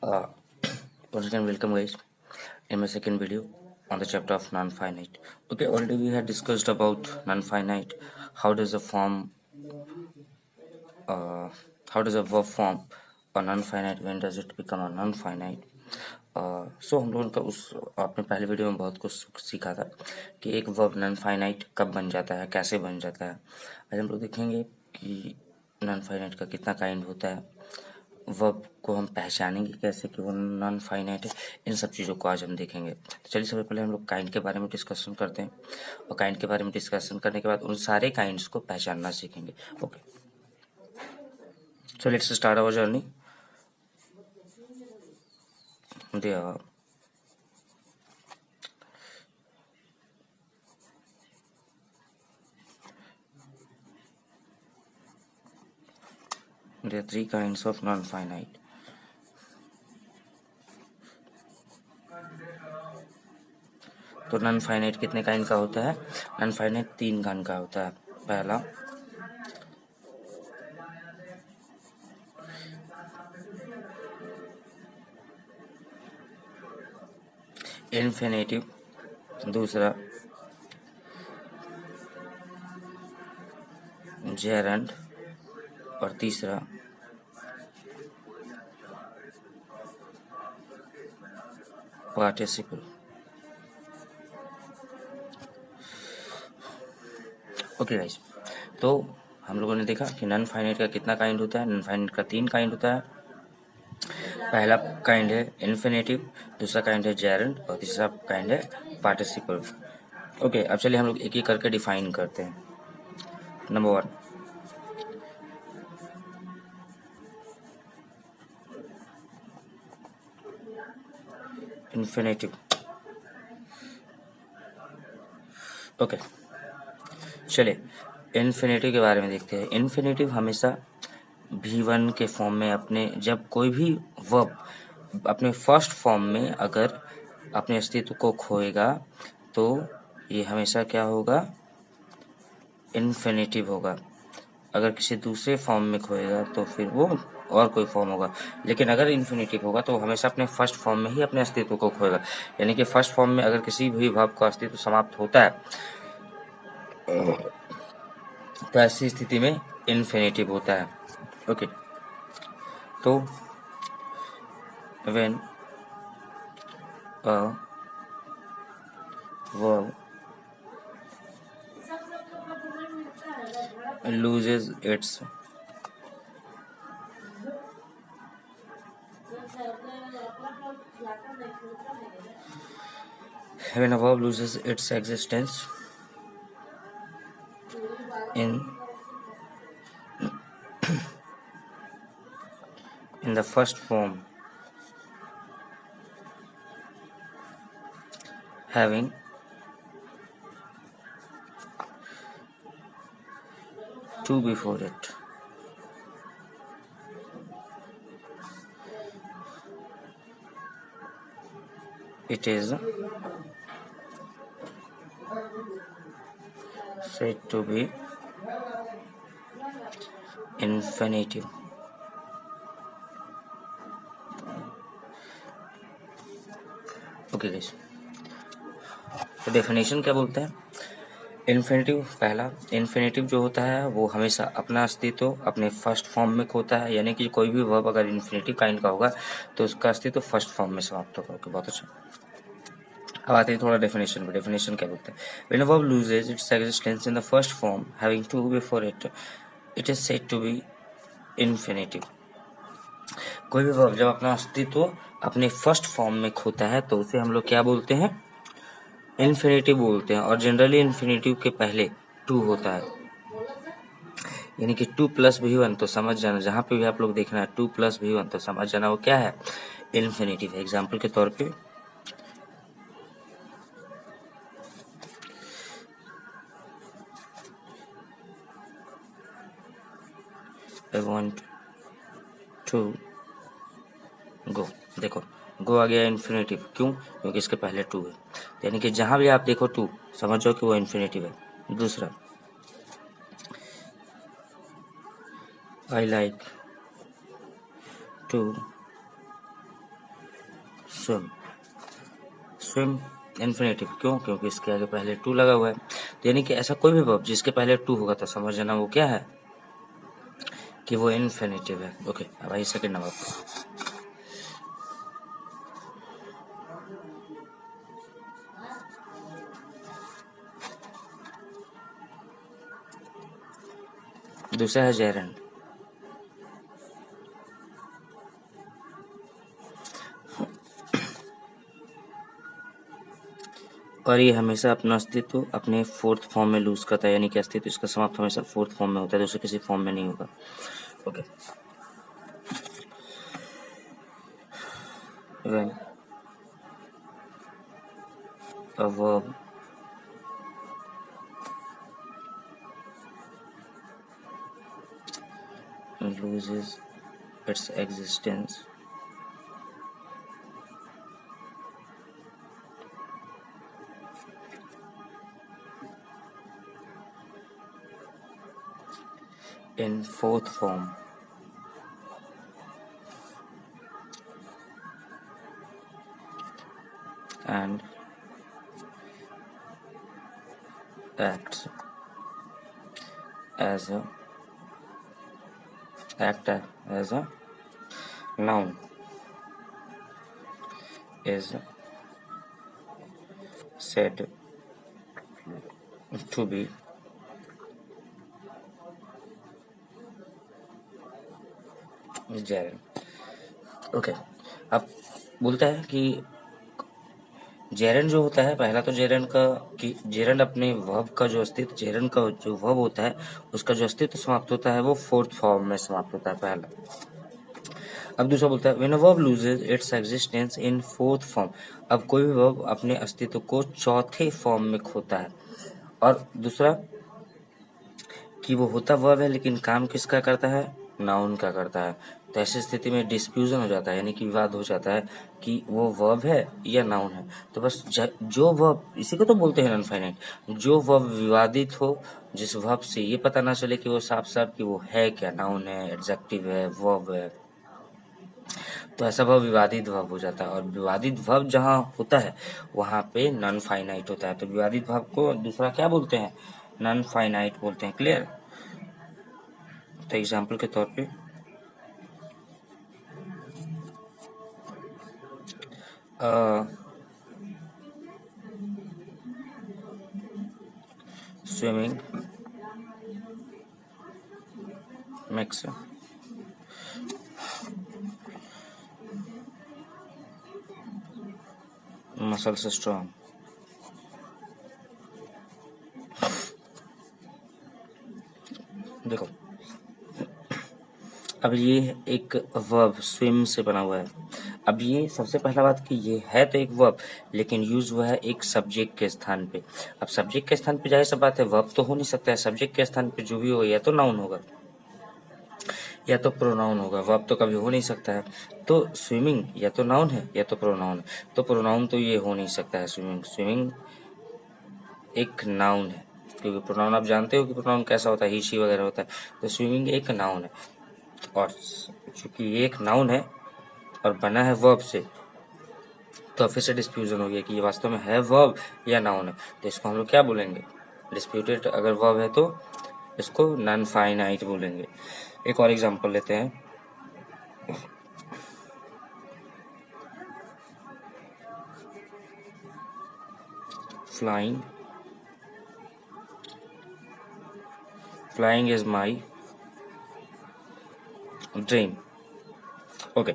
Uh, Once again, welcome guys in my second video on the chapter of non-finite. Okay, already we had discussed about non-finite. How does a form, uh, how does a verb form a non-finite? When does it become a non-finite? सो हम लोगों का उस आपने पहले video में बहुत कुछ सीखा था कि एक वर्ब नॉन फाइनाइट कब बन जाता है, कैसे बन जाता है। आज हम लोग देखेंगे कि नॉन फाइनाइट का कितना काइंड होता है, वर्ब को हम पहचानेंगे कैसे कि वो नॉन फाइनाइट है। इन सब चीज़ों को आज हम देखेंगे। तो चलिए सबसे पहले हम लोग काइंड के बारे में डिस्कशन करते हैं और काइंड के बारे में डिस्कशन करने के बाद उन सारे काइंड्स को पहचानना सीखेंगे। Okay, so let's start our journey. There are three kinds of non-finite. तो नॉन फाइनाइट कितने काइंड का होता है? नॉन फाइनाइट 3 काइंड का होता है। पहला इन्फिनेटिव, दूसरा जेरंड और तीसरा पार्टिसिपल। ओके गाइस, तो हम लोगों ने देखा कि नॉन फाइनाइट का कितना काइंड होता है। नॉन फाइनाइट का 3 काइंड होता है। पहला काइंड है इन्फिनेटिव, दूसरा काइंड है जेरंड और तीसरा काइंड है पार्टिसिपल। ओके, अब चलिए हम लोग एक एक करके डिफाइन करते हैं। Number 1, infinitive. ओके, चलिए इन्फिनेटिव के बारे में देखते हैं। इन्फिनेटिव हमेशा V1 के फॉर्म में अपने, जब कोई भी वर्ब अपने फर्स्ट फॉर्म में अगर अपने अस्तित्व को खोएगा तो ये हमेशा क्या होगा? इन्फिनेटिव होगा। अगर किसी दूसरे फॉर्म में खोएगा तो फिर वो और कोई फॉर्म होगा। लेकिन अगर इन्फिनेटिव होगा तो हमेशा अपने फर्स्ट फॉर्म में ही अपने अस्तित्व को खोएगा। यानी कि फर्स्ट फॉर्म में अगर किसी भी वर्ब का अस्तित्व समाप्त होता है तो ऐसी स्थिति में इन्फिनेटिव होता है। ओके, तो when a verb loses its when a verb loses its existence in the first form, having two before it, it is said to be infinitive. Okay guys, तो डेफिनेशन क्या बोलते हैं? इन्फिनेटिव, पहला infinitive जो होता है वो हमेशा अपना अस्तित्व अपने फर्स्ट फॉर्म में खोता है। यानी कि कोई भी वर्ब अगर इन्फिनेटिव काइंड का होगा तो उसका अस्तित्व फर्स्ट फॉर्म में समाप्त होगा। ओके, बहुत अच्छा। अब आते हैं थोड़ा डेफिनेशन में। डेफिनेशन क्या बोलते हैं? When a verb loses its existence in the first form having to before it, it is said to be infinitive. कोई भी वर्ब जब अपना अस्तित्व अपने फर्स्ट फॉर्म में खोता है तो उसे हम लोग क्या बोलते हैं? इन्फिनेटिव बोलते हैं। और जनरली इन्फिनेटिव के पहले टू होता है। यानी कि 2 + V1, तो समझ जाना, जहाँ पे भी आप लोग देखना है 2 + V1 तो समझ जाना वो क्या है? इन्फिनेटिव है। एग्जाम्पल के तौर पे I want to go, देखो गो आ गया इन्फिनेटिव। क्यों? क्योंकि इसके पहले 2 है। यानी कि जहाँ भी आप देखो 2 समझ जाओ कि वो इन्फिनेटिव है। दूसरा I like to swim, swim infinitive, क्यों? क्योंकि इसके आगे पहले टू लगा हुआ है। तो यानी कि ऐसा कोई भी वर्ब जिसके पहले टू होगा तो समझ जाना वो क्या है, कि वो इन्फिनेटिव है। ओके, अब आइए सेकंड नंबर पर। दूसरा है जेरंड। और ये हमेशा अपना अस्तित्व अपने फोर्थ फॉर्म में लूज करता है, यानी कि अस्तित्व इसका समाप्त हमेशा फोर्थ फॉर्म में होता है, दूसरे किसी फॉर्म में नहीं होगा। Okay, when a verb loses its existence in fourth form and acts as a noun is said to be gerund. Okay, अब बोलता है कि जेरन जो होता है, पहला तो जेरन का कि जेरन अपने वर्ब का जो अस्तित्व, जेरन का जो वर्ब होता है उसका जो अस्तित्व समाप्त होता है वो फोर्थ फॉर्म में समाप्त होता है, पहला। अब दूसरा बोलता है when a verb loses it's existence in fourth form. अब कोई भी वर्ब अपने अस्तित्व को चौथे फॉर्म में खोता है। और दूसरा कि वो होता वर्ब है लेकिन काम किसका करता है, नाउन का करता है। तो ऐसी स्थिति में डिस्प्यूजन हो जाता है, यानी कि विवाद हो जाता है कि वो वर्ब है या नाउन है। तो बस जो वर्ब, इसी को तो बोलते हैं अनफाइनाइट, जो वर्ब विवादित हो, जिस वर्ब से ये पता ना चले कि वो साफ साफ कि वो है क्या, नाउन है, एडजेक्टिव है, वर्ब है, तो ऐसा वर्ब विवादित वर्ब हो जाता है। और विवादित वर्ब जहाँ होता है वहाँ पे नॉन फाइनाइट होता है। तो विवादित वर्ब को दूसरा क्या बोलते हैं, नॉन फाइनाइट बोलते हैं। क्लियर? तो एग्जाम्पल के तौर पे swimming makes muscles strong। देखो, अब ये एक वर्ब स्विम से बना हुआ है। अब ये सबसे पहला बात कि ये है तो एक वर्ब, लेकिन यूज हुआ है एक सब्जेक्ट के स्थान पे। अब सब्जेक्ट के स्थान पे जाहिर सी बात है वर्ब तो हो नहीं सकता है, सब्जेक्ट के स्थान पे जो भी हो या तो नाउन होगा या तो प्रोनाउन होगा, वर्ब तो कभी हो नहीं सकता है। तो स्विमिंग या तो नाउन है या तो प्रोनाउन है, तो प्रोनाउन तो ये हो नहीं सकता है। स्विमिंग एक नाउन है, क्योंकि प्रोनाउन आप जानते हो कि प्रोनाउन कैसा होता है, ही शी वगैरह होता है। तो स्विमिंग एक नाउन है, और चूंकि ये एक नाउन है और बना है वर्ब से, तो फिर से डिस्प्यूजन हो गया कि ये वास्तव में है वर्ब या नाउन है। तो इसको हम लोग क्या बोलेंगे, डिस्प्यूटेड। अगर वर्ब है तो इसको नॉन फाइनाइट बोलेंगे। एक और एग्जांपल लेते हैं। Flying is my dream. Okay,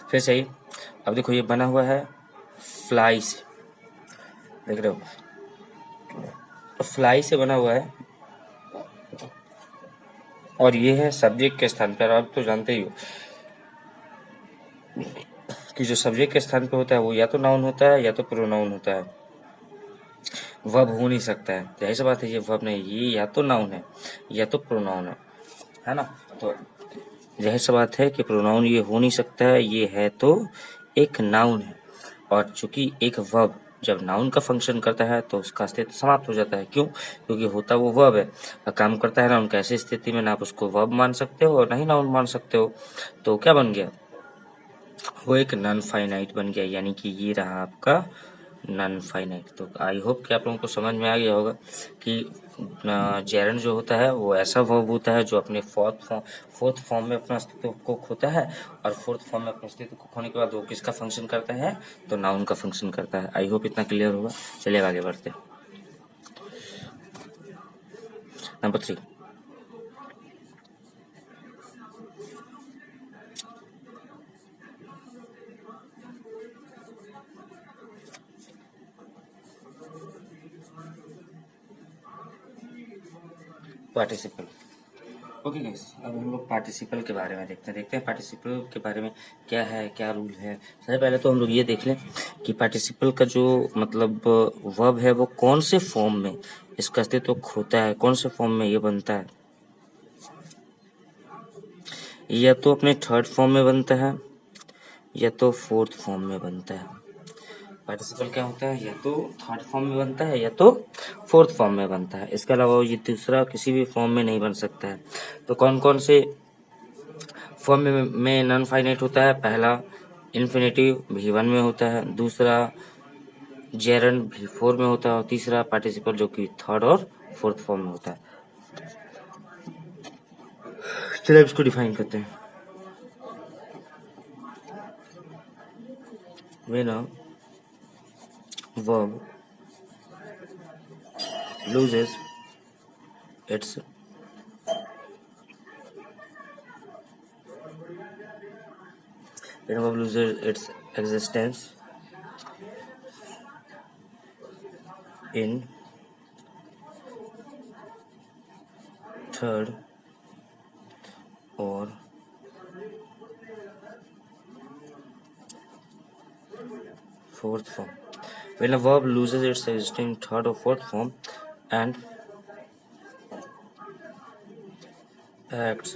फिर सही। अब देखो ये बना हुआ है फ्लाई से, देख रहे हो, फ्लाई से बना हुआ है और ये है सब्जेक्ट के स्थान पर। आप तो जानते ही हो कि जो सब्जेक्ट के स्थान पे होता है वो या तो नाउन होता है या तो प्रोनाउन होता है, वर्ब हो नहीं सकता है। तो ऐसी बात है, ये वर्ब नहीं, ये या तो नाउन है या तो प्रोनाउन है ना। तो जाहिर सी बात है कि प्रोनाउन ये हो नहीं सकता है, ये है तो एक नाउन है। और चूंकि एक वर्ब जब नाउन का फंक्शन करता है तो उसका अस्तित्व समाप्त हो जाता है। क्यों? क्योंकि होता वो वर्ब है और काम करता है नाउन। कैसी स्थिति में ना आप उसको वर्ब मान सकते हो और ना ही नाउन मान सकते हो। तो क्या बन गया, वो एक नॉन फाइनाइट बन गया, यानी कि ये रहा आपका नॉन फाइनाइट। तो आई होप कि आप लोगों को समझ में आ गया होगा कि जेरंड जो होता है वो ऐसा वर्ब होता है जो अपने फोर्थ फॉर्म में अपना अस्तित्व को खोता है, और फोर्थ फॉर्म में अपने अस्तित्व को खोने के बाद वो किसका फंक्शन करता है, तो नाउन का फंक्शन करता है। आई होप इतना क्लियर होगा। चलिए आगे बढ़ते हैं। Number 3, participle. ओके गाइस, अब हम लोग पार्टिसिपल के बारे में देखते हैं पार्टिसिपल के बारे में क्या है, क्या रूल है। सबसे पहले तो हम लोग ये देख लें कि पार्टिसिपल का जो मतलब वर्ब है वो कौन से फॉर्म में इसका अस्तित्व खोता है, कौन से फॉर्म में ये बनता है। या तो अपने थर्ड फॉर्म में बनता है या तो फोर्थ फॉर्म में बनता है। पार्टिसिपल क्या होता है, या तो थर्ड फॉर्म में बनता है या तो फोर्थ फॉर्म में बनता है। इसके अलावा ये दूसरा किसी भी फॉर्म में नहीं बन सकता है। तो कौन कौन से फॉर्म में नॉन फाइनाइट होता है? पहला इन्फिनेटिव V1 में होता है, दूसरा जेरंड V4 में होता है, और तीसरा पार्टिसिपल जो कि थर्ड और फोर्थ फॉर्म में होता है। चलिए इसको डिफाइन करते हैं। When a verb loses its existence in third or fourth form. When a verb loses its existence in third or fourth form and acts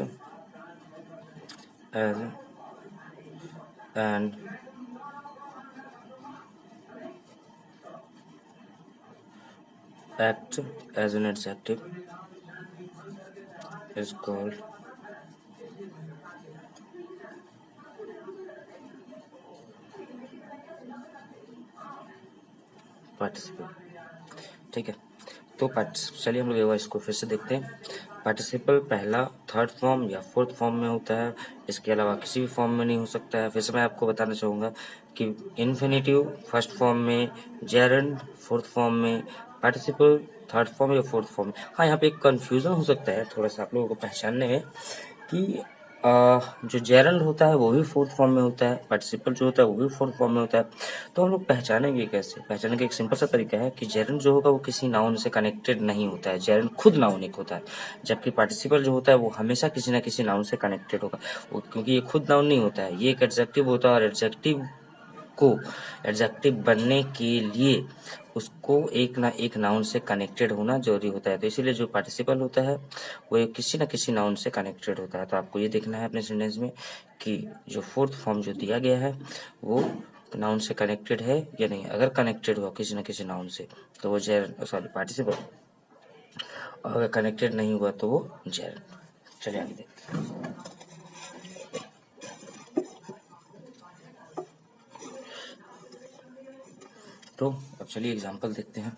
as an adjective is called participle. ठीक है, तो चलिए हम लोग इसको फिर से देखते हैं। पार्टिसिपल पहला थर्ड फॉर्म या फोर्थ फॉर्म में होता है, इसके अलावा किसी भी फॉर्म में नहीं हो सकता है। फिर से मैं आपको बताना चाहूँगा कि इन्फिनेटिव फर्स्ट फॉर्म में, जेरंड फोर्थ फॉर्म में, पार्टिसिपल थर्ड फॉर्म या फोर्थ फॉर्म में। हाँ, यहाँ पे एक कन्फ्यूज़न हो सकता है थोड़ा सा आप लोगों को पहचानने में कि जो जेरंड होता है वो भी फोर्थ फॉर्म में होता है, पार्टिसिपल जो होता है वो भी फोर्थ फॉर्म में होता है। तो हम लोग पहचानेंगे कैसे? पहचानने का एक सिंपल सा तरीका है कि जेरंड जो होगा वो किसी नाउन से कनेक्टेड नहीं होता है, जेरंड खुद नाउन एक होता है, जबकि पार्टिसिपल जो होता है वो हमेशा किसी ना किसी नाउन से कनेक्टेड होगा। क्योंकि ये खुद नाउन नहीं होता है, ये एक एडजेक्टिव होता है, और एडजेक्टिव बनने के लिए उसको एक ना एक नाउन से कनेक्टेड होना जरूरी होता है। तो इसीलिए जो पार्टिसिपल होता है वो किसी ना किसी नाउन से कनेक्टेड होता है। तो आपको ये देखना है अपने सेंटेंस में कि जो फोर्थ फॉर्म जो दिया गया है वो नाउन से कनेक्टेड है या नहीं। अगर कनेक्टेड हुआ किसी ना किसी नाउन से तो वो पार्टिसिपल, और अगर कनेक्टेड नहीं हुआ तो वो जेरंड। चलिए आगे देखते हैं। तो अब चलिए एग्जांपल देखते हैं।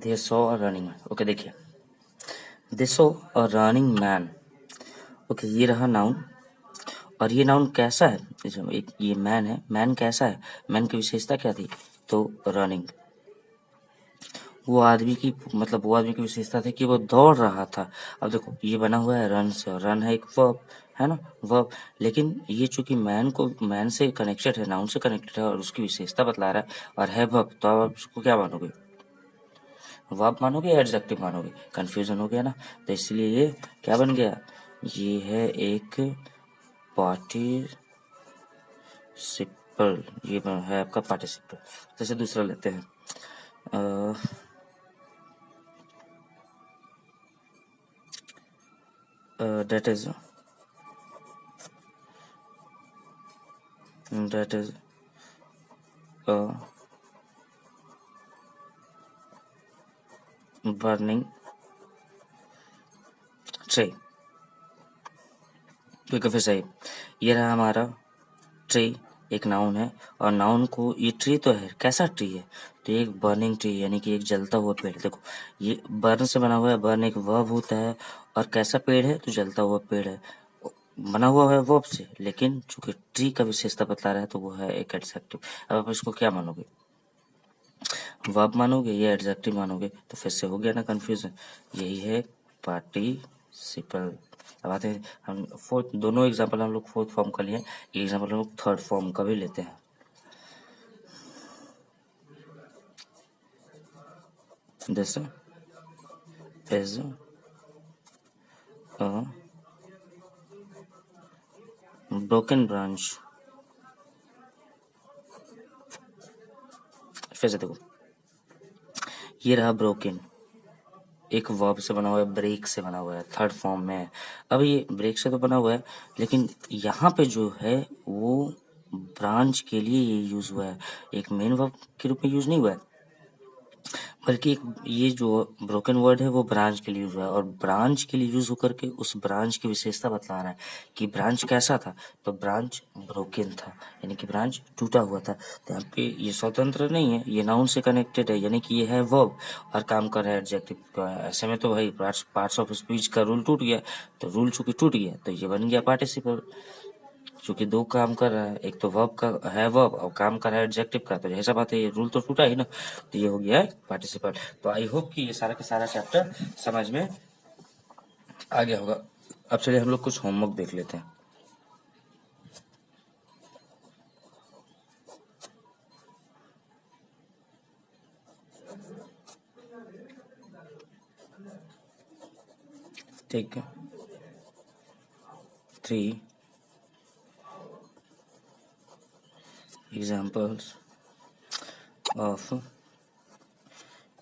They saw a running man. Okay देखिए, they saw a running man. Okay, ये रहा नाउन, और ये नाउन कैसा है? एक ये मैन है, मैन कैसा है? मैन की विशेषता क्या थी? तो रनिंग। वो आदमी की विशेषता थी कि वो दौड़ रहा था। अब देखो ये बना हुआ है रन से, और रन है एक वर्ब, है ना, वर्ब। लेकिन ये चूंकि मैन से कनेक्टेड है, नाउन से कनेक्टेड है, और उसकी विशेषता बतला रहा है और है वर्ब, तो आप उसको क्या मानोगे? वर्ब मानोगे या एडजेक्टिव मानोगे? कंफ्यूजन हो गया ना। तो इसलिए ये क्या बन गया? ये है एक पार्टिसिपल, ये है आपका पार्टिसिपल। जैसे दूसरा लेते हैं, that is a burning tree। क्योंकि फिर सही, ये रहा हमारा ट्री, एक नाउन है, और नाउन को, ये ट्री तो है, कैसा ट्री है, तो ये एक बर्निंग ट्री यानी कि एक जलता हुआ पेड़। देखो ये बर्न से बना हुआ है, बर्न एक वर्ब होता है, और कैसा पेड़ है, तो जलता हुआ पेड़ है, बना हुआ है वर्ब से, लेकिन चूंकि ट्री का विशेषता बता रहा है तो वो है एक एडजेक्टिव। अब आप इसको क्या मानोगे, वर्ब मानोगे या एडजेक्टिव मानोगे, तो फिर से हो गया ना कंफ्यूजन। यही है पार्टिसिपल। अब आते हैं हम फोर्थ, दोनों एग्जांपल हम लोग फोर्थ फॉर्म का लिए, एक एग्जांपल हम लोग थर्ड फॉर्म का भी लेते हैं। This is a broken branch. फिर से देखो, ये रहा ब्रोकन, एक वर्ब से बना हुआ है, ब्रेक से बना हुआ है, थर्ड फॉर्म में है। अब ये ब्रेक से तो बना हुआ है, लेकिन यहाँ पे जो है वो ब्रांच के लिए ये यूज हुआ है, एक मेन वर्ब के रूप में यूज नहीं हुआ है, बल्कि ये जो ब्रोकन वर्ड है वो ब्रांच के लिए यूज हुआ है, और ब्रांच के लिए यूज होकर के उस ब्रांच की विशेषता बतला रहा है कि ब्रांच कैसा था, तो ब्रांच ब्रोकन था, यानी कि ब्रांच टूटा हुआ था। तो यहाँ पे ये स्वतंत्र नहीं है, ये नाउन से कनेक्टेड है, यानी कि ये है वर्ब और काम कर रहा है एडजेक्टिव का। ऐसे में तो भाई पार्ट्स ऑफ स्पीच का रूल टूट गया, तो रूल चूंकि टूट गया तो ये बन गया पार्टिसिपल। चूंकि दो काम कर रहा है, एक तो वर्ब का है वर्ब और काम कर रहा है एडजेक्टिव का, तो ऐसा बात है, ये रूल तो टूटा ही ना, तो ये हो गया है पार्टिसिपल। तो आई होप कि ये सारा का सारा चैप्टर समझ में आ गया होगा। अब चलिए हम लोग कुछ होमवर्क देख लेते हैं। ठीक है, 3 examples of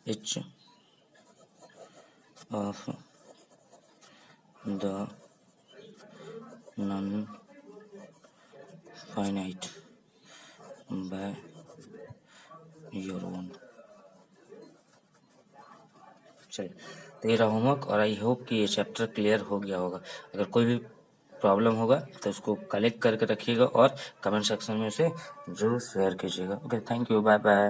each of the non-finite by your own। चलिए, तो ये रहा होमवर्क, और आई होप कि ये चैप्टर क्लियर हो गया होगा। अगर कोई भी प्रॉब्लम होगा तो उसको कलेक्ट करके रखिएगा और कमेंट सेक्शन में उसे जरूर शेयर कीजिएगा। Okay, thank you, bye bye.